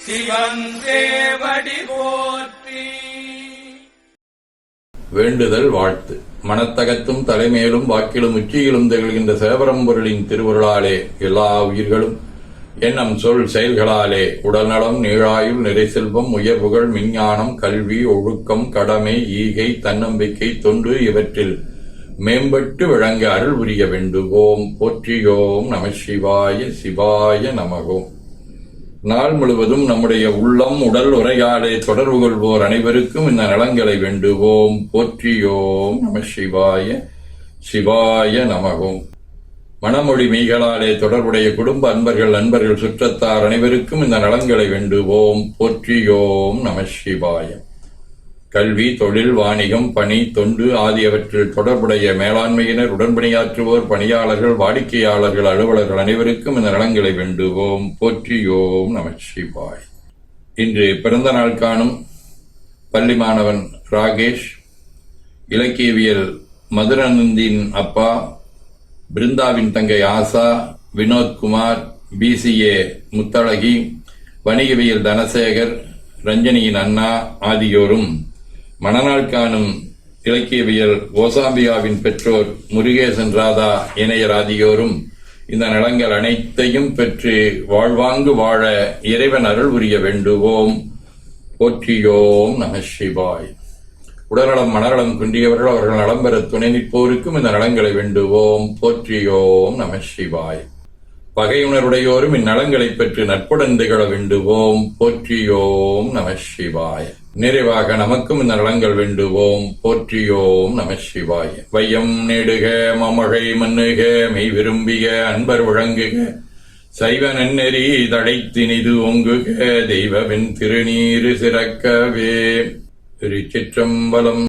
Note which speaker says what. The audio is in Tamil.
Speaker 1: சிவன் சேவடி போற்றி.
Speaker 2: வேண்டுதல் வாழ்த்து. மனத்தகத்தும் தலைமேலும் வாக்கிலும் உச்சியிலும் திகழ்கின்ற சேவரம்பொருளின் திருவருளாலே எல்லா உயிர்களும் எண்ணம் சொல் செயல்களாலே உடல்நலம், நீழாயுள், நிறை செல்வம், உயர்வுகள், விஞ்ஞானம், கல்வி, ஒழுக்கம், கடமை, ஈகை, தன்னம்பிக்கை, தொண்டு இவற்றில் மேம்பட்டு விளங்க அருள் புரிய வேண்டுவோம். போற்றியோம் நம சிவாய. சிவாய நமகோம். நாள் முழுவதும் நம்முடைய உள்ளம் உடல் உரையாடே தொடர்பு கொள்வோர் அனைவருக்கும் இந்த நலங்களை வேண்டுவோம். போற்றியோம் நம சிவாய. சிவாய நமகோம். மனமொழி மெய்களாலே தொடர்புடைய குடும்ப அன்பர்கள், நண்பர்கள், சுற்றத்தார் அனைவருக்கும் இந்த நலங்களை வேண்டுவோம். போற்றியோம் நம சிவாய. கல்வி, தொழில், வாணிகம், பணி, தொண்டு ஆகியவற்றில் தொடர்புடைய மேலாண்மையினர், உடன்பணியாற்றுவோர், பணியாளர்கள், வாடிக்கையாளர்கள், அலுவலர்கள் அனைவருக்கும் இந்த நலங்களை வேண்டுவோம். போற்றியோம் நம சிவாய். இன்று பிறந்த நாள் காணும் பள்ளி மாணவன் ராகேஷ், இலக்கியவியல் மதுரானந்தின் அப்பா, பிருந்தாவின் தங்கை ஆசா, வினோத்குமார், BCA முத்தழகி, வணிகவியல் தனசேகர், ரஞ்சனியின் அண்ணா ஆகியோரும், மணநாள் காணும் இலக்கியவியல் கோசாம்பியாவின் பெற்றோர் முருகேசன், ராதா இணையர் ஆகியோரும் இந்த நலங்கள் அனைத்தையும் பெற்று வாழ்வாங்கு வாழ இறைவன் அருள் புரிய வேண்டுவோம். போற்றியோம் நம சிவாய். உடல்நலம், மனநலம் குன்றியவர்கள் அவர்கள் நலம் பெற துணை நிற்போருக்கும் இந்த நலங்களை வேண்டுவோம். போற்றியோம் நம சிவாய். பகையுணர்வுடையோரும் இந்நலங்களை பெற்று நட்புடன் திகழ வேண்டுவோம். போற்றியோம் நம சிவாய. நிறைவாக நமக்கும் இந்த நலங்கள் வேண்டுவோம். போற்றியோம் நம சிவாய. வையம் நெடுக, மமழை மன்னுக, மெய் விரும்பிய அன்பர் வழங்குக, சைவ நன்னெறி தழைத்தினிது ஒங்குக, தெய்வவின் திருநீரு சிறக்கவே. திருச்சிற்றம்பலம்.